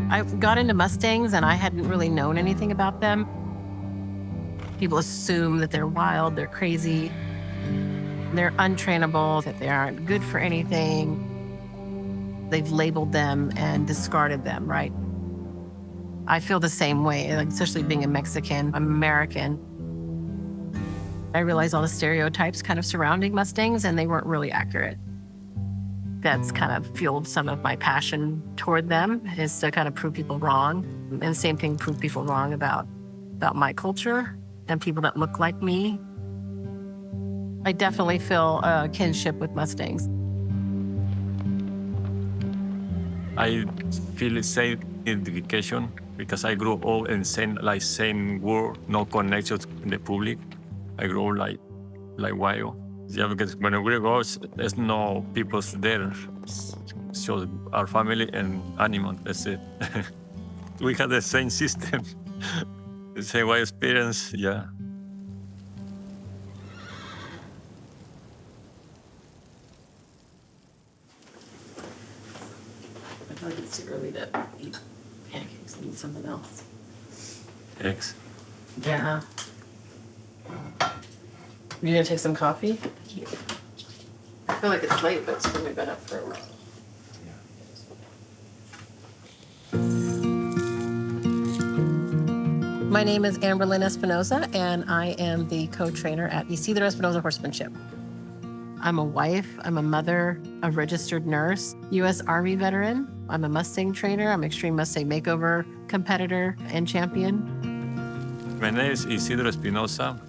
I got into Mustangs and I hadn't really known anything about them. People assume that they're wild, they're crazy, they're untrainable, that they aren't good for anything. They've labeled them and discarded them, right? I feel the same way, like, especially being a Mexican, American. I realized all the stereotypes kind of surrounding Mustangs, and they weren't really accurate. That's kind of fueled some of my passion toward them, is to kind of prove people wrong. And the same thing, prove people wrong about my culture and people that look like me. I definitely feel a kinship with Mustangs. I feel the same identification because I grew up in same world, no connection in the public. I grew up like wild. Yeah, because when we go, there's no people there. So our family and animal, that's it. We have the same system, the same way experience, yeah. I feel like it's too early to eat pancakes. I need something else. Eggs. Yeah. You gonna take some coffee? I feel like it's late, but it's probably been up for a while. My name is Amber and Espinoza, and I am the co-trainer at Isidro Espinoza Horsemanship. I'm a wife, I'm a mother, a registered nurse, U.S. Army veteran. I'm a Mustang trainer, I'm Extreme Mustang Makeover competitor and champion. My name is Isidro Espinoza.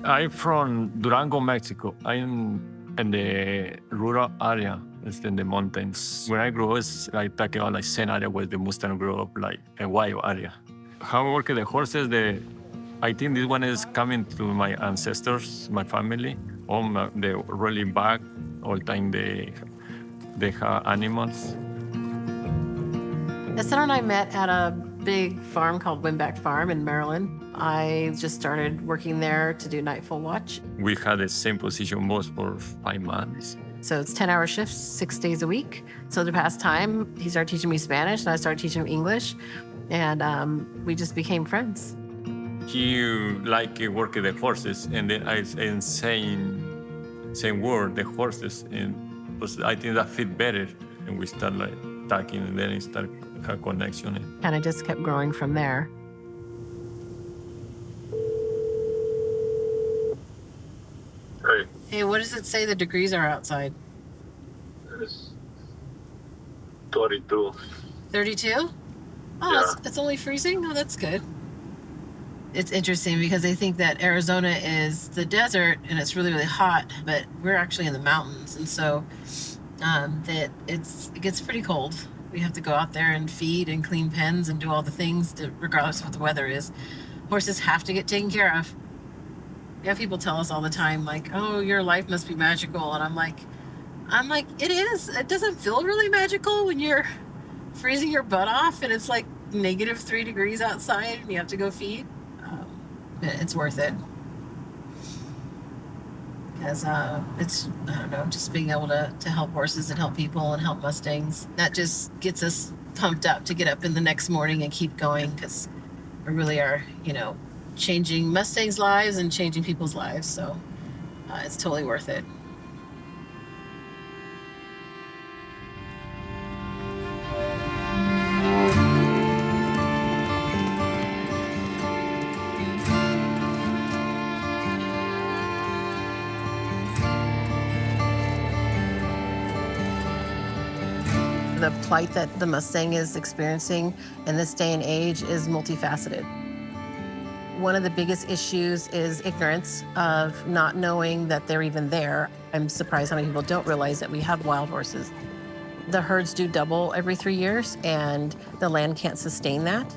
I'm from Durango, Mexico. I'm in the rural area. It's in the mountains. When I grew up, I talk about like same area where the Mustang grew up, like a wild area. How I work the horses, I think this one is coming to my ancestors, my family. They're really back all the time. They have animals. Esther and I met at a big farm called Wimback Farm in Maryland. I just started working there to do nightfall watch. We had the same position most for 5 months. So it's 10-hour shifts, 6 days a week. So the past time, he started teaching me Spanish, and I started teaching him English, and we just became friends. He liked working the horses, and then I same word, the horses, and I think that fit better. And we start like talking, and then it start a connection. Kind of just kept growing from there. Hey. Hey, what does it say the degrees are outside? It's 32. 32? Oh, Yeah. it's only freezing? Oh, that's good. It's interesting because they think that Arizona is the desert and it's really, really hot, but we're actually in the mountains. And so it gets pretty cold. We have to go out there and feed and clean pens and do all the things regardless of what the weather is. Horses have to get taken care of. Yeah, people tell us all the time, like, oh, your life must be magical. And I'm like, it is. It doesn't feel really magical when you're freezing your butt off and it's like -3 degrees outside and you have to go feed. It's worth it. Because it's, I don't know, just being able to help horses and help people and help Mustangs. That just gets us pumped up to get up in the next morning and keep going, because we really are, changing Mustangs' lives and changing people's lives. So it's totally worth it. The plight that the Mustang is experiencing in this day and age is multifaceted. One of the biggest issues is ignorance of not knowing that they're even there. I'm surprised how many people don't realize that we have wild horses. The herds do double every 3 years, and the land can't sustain that.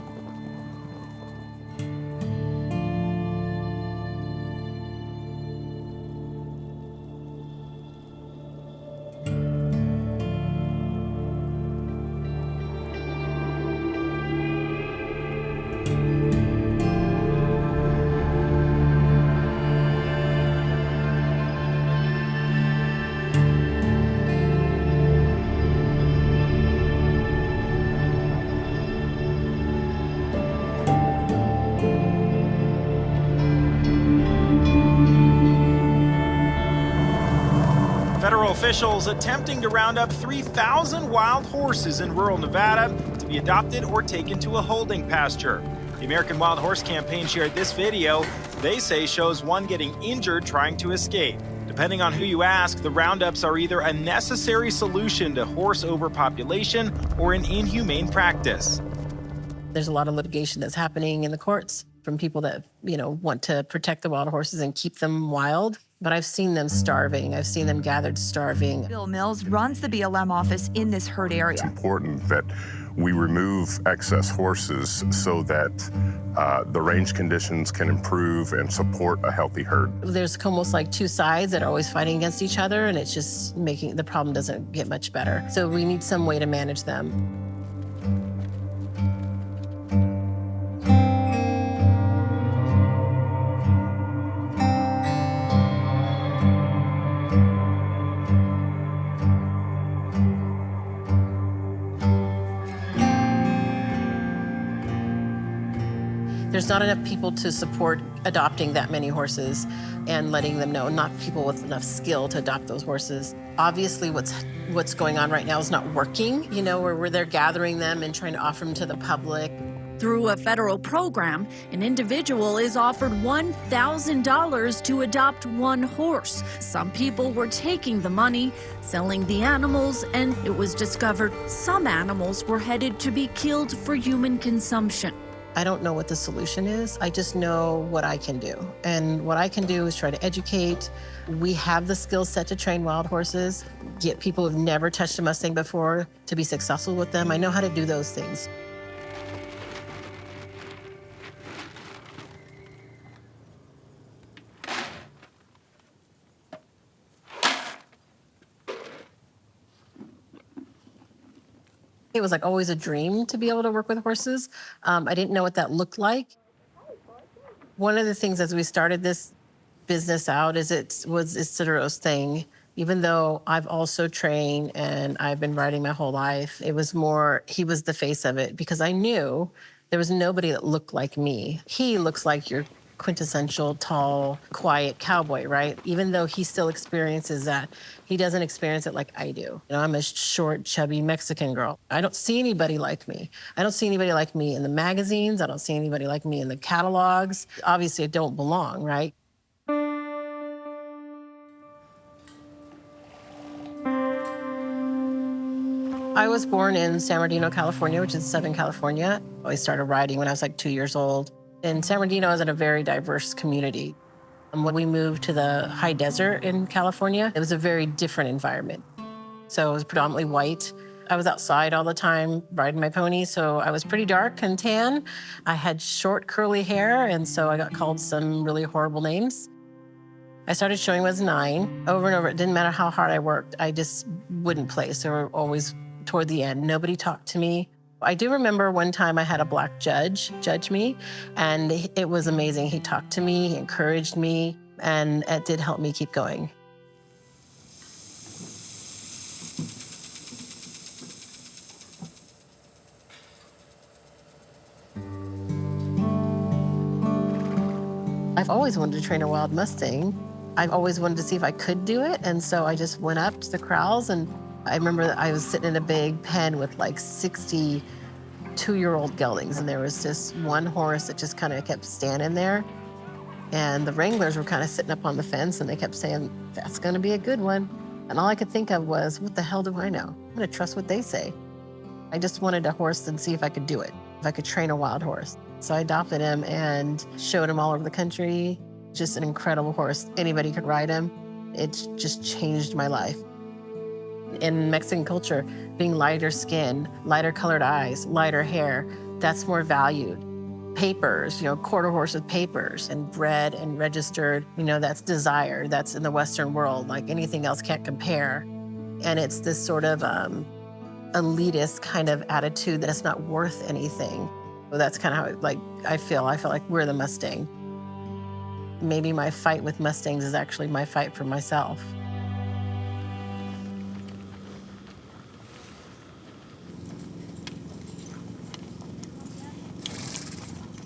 Federal officials attempting to round up 3,000 wild horses in rural Nevada to be adopted or taken to a holding pasture. The American Wild Horse Campaign shared this video they say shows one getting injured trying to escape. Depending on who you ask, the roundups are either a necessary solution to horse overpopulation or an inhumane practice. There's a lot of litigation that's happening in the courts from people that, want to protect the wild horses and keep them wild. But I've seen them starving. I've seen them gathered starving. Bill Mills runs the BLM office in this herd area. It's important that we remove excess horses so that the range conditions can improve and support a healthy herd. There's almost like two sides that are always fighting against each other, and it's just making the problem doesn't get much better. So we need some way to manage them. There's not enough people to support adopting that many horses and letting them know, not people with enough skill to adopt those horses. Obviously, what's going on right now is not working, where they're gathering them and trying to offer them to the public. Through a federal program, an individual is offered $1,000 to adopt one horse. Some people were taking the money, selling the animals, and it was discovered some animals were headed to be killed for human consumption. I don't know what the solution is. I just know what I can do. And what I can do is try to educate. We have the skill set to train wild horses, get people who've never touched a Mustang before to be successful with them. I know how to do those things. It was like always a dream to be able to work with horses. I didn't know what that looked like. One of the things as we started this business out is it was Isidro's thing. Even though I've also trained and I've been riding my whole life, it was more, he was the face of it because I knew there was nobody that looked like me. He looks like your quintessential, tall, quiet cowboy, right? Even though he still experiences that, he doesn't experience it like I do. I'm a short, chubby Mexican girl. I don't see anybody like me. I don't see anybody like me in the magazines. I don't see anybody like me in the catalogs. Obviously, I don't belong, right? I was born in San Bernardino, California, which is Southern California. I started riding when I was like 2 years old. And San Bernardino is in a very diverse community. And when we moved to the high desert in California, it was a very different environment. So it was predominantly white. I was outside all the time riding my pony, so I was pretty dark and tan. I had short curly hair, and so I got called some really horrible names. I started showing when I was 9. Over and over, it didn't matter how hard I worked, I just wouldn't place. They were always toward the end. Nobody talked to me. I do remember one time I had a black judge judge me, and it was amazing. He talked to me, he encouraged me, and it did help me keep going. I've always wanted to train a wild Mustang. I've always wanted to see if I could do it, and so I just went up to the corrals, and I remember that I was sitting in a big pen with like 60 two-year-old geldings, and there was just one horse that just kind of kept standing there. And the wranglers were kind of sitting up on the fence, and they kept saying, "That's gonna be a good one." And all I could think of was, what the hell do I know? I'm gonna trust what they say. I just wanted a horse and see if I could do it, if I could train a wild horse. So I adopted him and showed him all over the country. Just an incredible horse. Anybody could ride him. It just changed my life. In Mexican culture, being lighter skin, lighter colored eyes, lighter hair, that's more valued. Papers, quarter horse with papers and bred and registered, that's desired. That's in the Western world, like anything else can't compare. And it's this sort of elitist kind of attitude that it's not worth anything. Well, that's kind of how I feel. I feel like we're the Mustang. Maybe my fight with Mustangs is actually my fight for myself.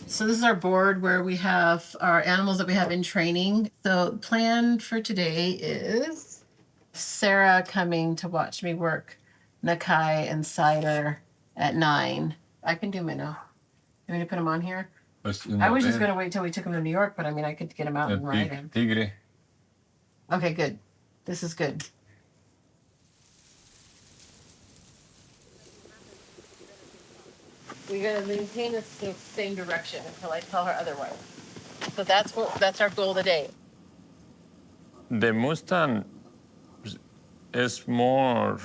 So this is our board where we have our animals that we have in training. So plan for today is Sarah coming to watch me work Nakai and Cider at 9. I can do them now. You want me to put them on here? I was just going to wait till we took them to New York, but I mean, I could get them out and ride them. Tigre. Okay, good. This is good. We're going to maintain the same direction until I tell her otherwise. So that's our goal today. The Mustang is more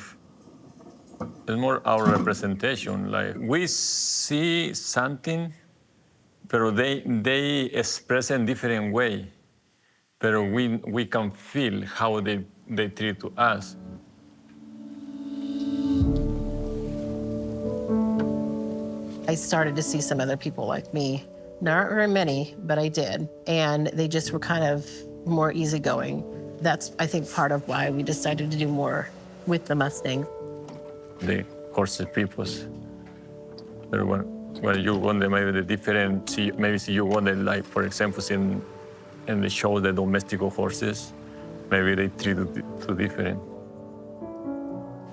our representation. Like we see something, but they express in different way. But we can feel how they treat to us. I started to see some other people like me. Not very many, but I did. And they just were kind of more easygoing. That's, I think, part of why we decided to do more with the Mustang. The horses peoples. But when you want them, maybe the different, maybe see you want them, like, for example, in the show, the domestic horses, maybe they treat it too different.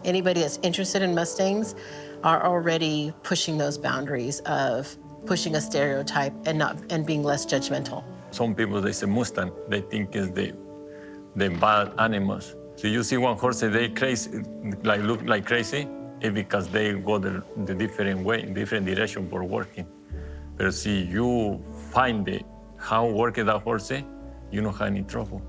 Anybody that's interested in Mustangs are already pushing those boundaries of pushing a stereotype and being less judgmental. Some people, they say Mustang, they think it's the bad animals. So you see one horse, they crazy, like look like crazy, it's because they go the different way, different direction for working. But see, you find how working that horse, you don't have any trouble.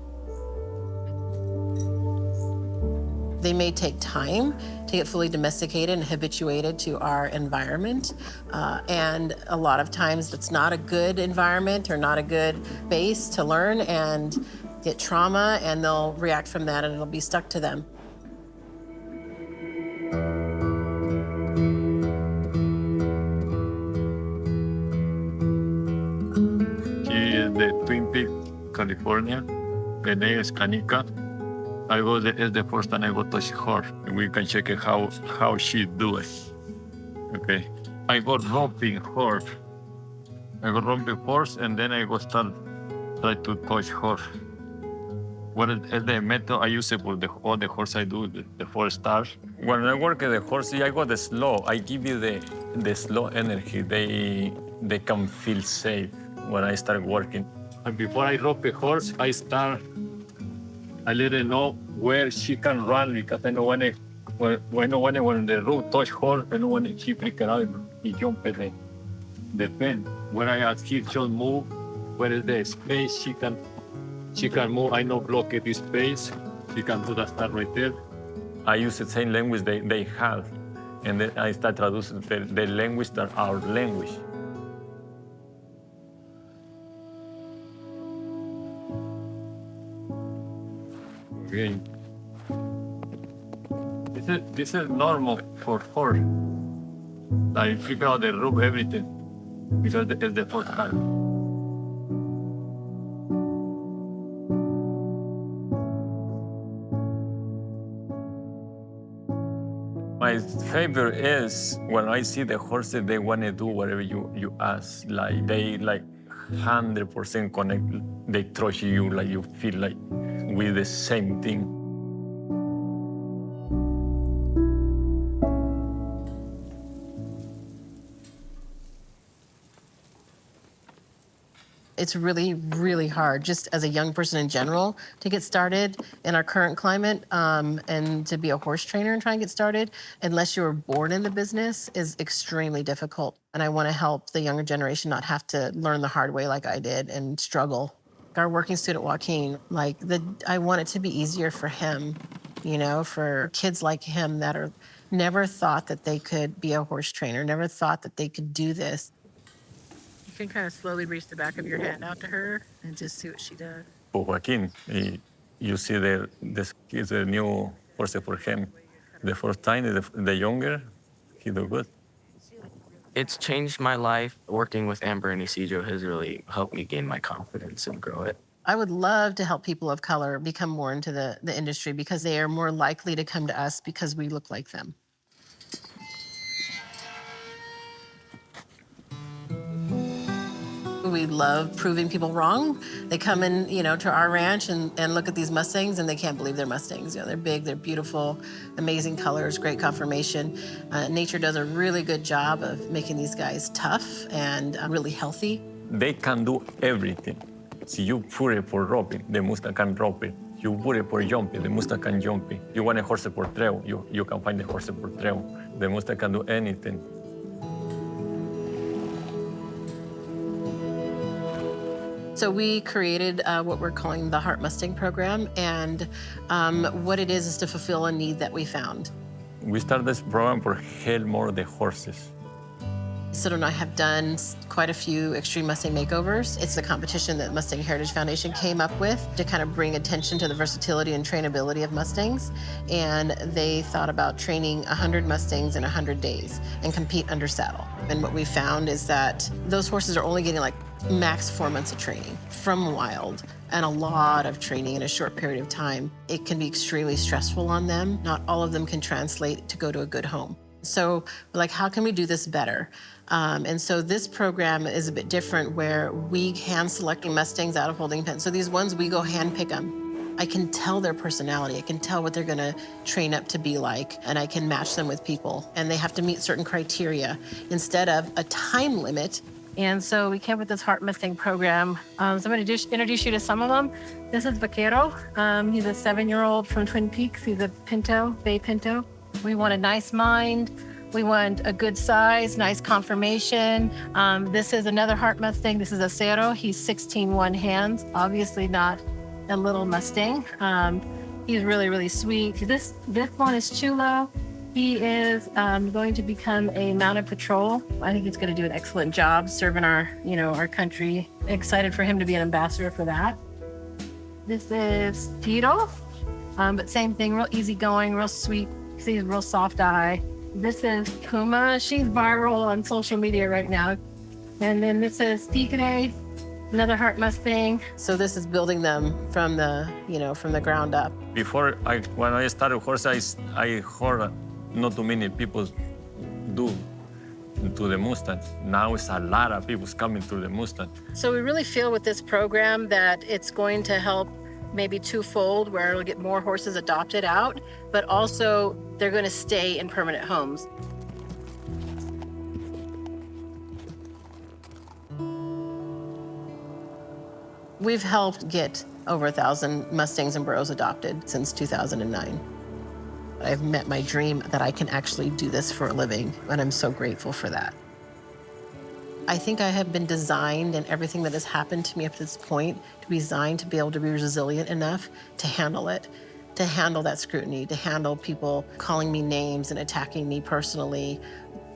They may take time to get fully domesticated and habituated to our environment. And a lot of times it's not a good environment or not a good base to learn and get trauma, and they'll react from that and it'll be stuck to them. She is the Twin Peaks, California. The name is Kanika. It's the first time I go to her. We can check it how she do it. Okay. I go romping horse. And then I go try to touch her. What is the method I use for all the horse I do, the 4 stars? When I work at the horse, I go the slow. I give you the slow energy. They can feel safe when I start working. And before I rope a horse, I let her know where she can run, because I know when the rope touch her, I know when she freak out and jump at the pen. When I ask her to move, where is the space she can move, I know block the space, she can do that stuff right there. I use the same language they have, and then I start traducing the language that our language. Okay. This is normal for horse. Like figure out the rope, everything, because it's the first time. My favorite is when I see the horses, they want to do whatever you ask. Like they 100% connect. They trust you, like you feel like with the same thing. It's really, really hard, just as a young person in general, to get started in our current climate, and to be a horse trainer and try and get started, unless you were born in the business, is extremely difficult. And I want to help the younger generation not have to learn the hard way like I did and struggle. Our working student, Joaquin, I want it to be easier for him, for kids like him that never thought that they could be a horse trainer, never thought that they could do this. You can kind of slowly reach the back of your hand out to her and just see what she does. For Joaquin, you see this is a new horse for him. The first time, the younger, he do good. It's changed my life. Working with Amber and Isidro has really helped me gain my confidence and grow it. I would love to help people of color become more into the industry, because they are more likely to come to us because we look like them. We absolutely love proving people wrong. They come in, to our ranch and look at these Mustangs and they can't believe they're Mustangs. They're big, they're beautiful, amazing colors, great conformation. Nature does a really good job of making these guys tough and really healthy. They can do everything. Si you put it for roping, the Mustang can rope it. You put it for jumping, the Mustang can jump it. You want a horse for trail, you can find the horse for trail. The Mustang can do anything. So we created what we're calling the Heart Mustang program, and what it is to fulfill a need that we found. We started this program for help more the horses. Isidro and I have done quite a few Extreme Mustang makeovers. It's the competition that Mustang Heritage Foundation came up with to kind of bring attention to the versatility and trainability of Mustangs. And they thought about training 100 Mustangs in 100 days and compete under saddle. And what we found is that those horses are only getting like max 4 months of training from wild, and a lot of training in a short period of time. It can be extremely stressful on them. Not all of them can translate to go to a good home. So we're like, how can we do this better? And so this program is a bit different, where we hand selecting Mustangs out of holding pens. So these ones, we go hand pick them. I can tell their personality. I can tell what they're gonna train up to be like, and I can match them with people. And they have to meet certain criteria instead of a time limit. And so we came up with this Heart Mustang program. So I'm gonna introduce you to some of them. This is Vaquero. He's a 7-year-old from Twin Peaks. He's a Pinto, Bay Pinto. We want a nice mind. We want a good size, nice conformation. This is another Heart Mustang. This is a Acero. He's 16 hands, obviously not a little Mustang. He's really, really sweet. This one is Chulo. He is going to become a mounted patrol. I think he's going to do an excellent job serving our country. Excited for him to be an ambassador for that. This is Tito, but same thing, real easygoing, real sweet. He's a real soft eye. This is Puma. She's viral on social media right now. And then this is Tigre, another Heart Mustang. So this is building them from the ground up. Before, when I started horse, I heard not too many people do to the Mustang. Now it's a lot of people coming to the Mustang. So we really feel with this program that it's going to help maybe twofold, where it'll get more horses adopted out, but also they're going to stay in permanent homes. We've helped get over 1,000 Mustangs and Burros adopted since 2009. I've met my dream that I can actually do this for a living, and I'm so grateful for that. I think I have been designed, and everything that has happened to me up to this point, to be designed to be able to be resilient enough to handle it, to handle that scrutiny, to handle people calling me names and attacking me personally,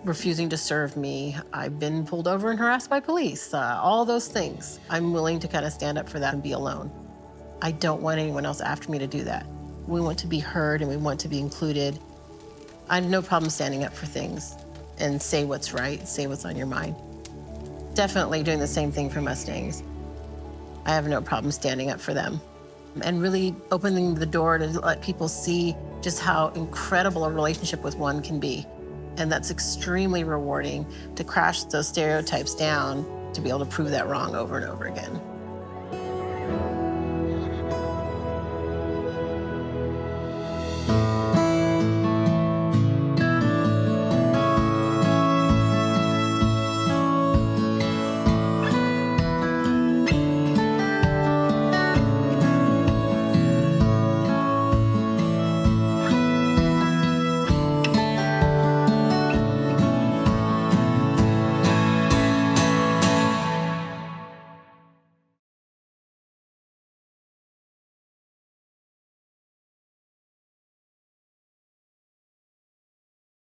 refusing to serve me. I've been pulled over and harassed by police, all those things. I'm willing to kind of stand up for that and be alone. I don't want anyone else after me to do that. We want to be heard and we want to be included. I have no problem standing up for things and say what's right, say what's on your mind. Definitely doing the same thing for Mustangs. I have no problem standing up for them and really opening the door to let people see just how incredible a relationship with one can be. And that's extremely rewarding, to crash those stereotypes down, to be able to prove that wrong over and over again.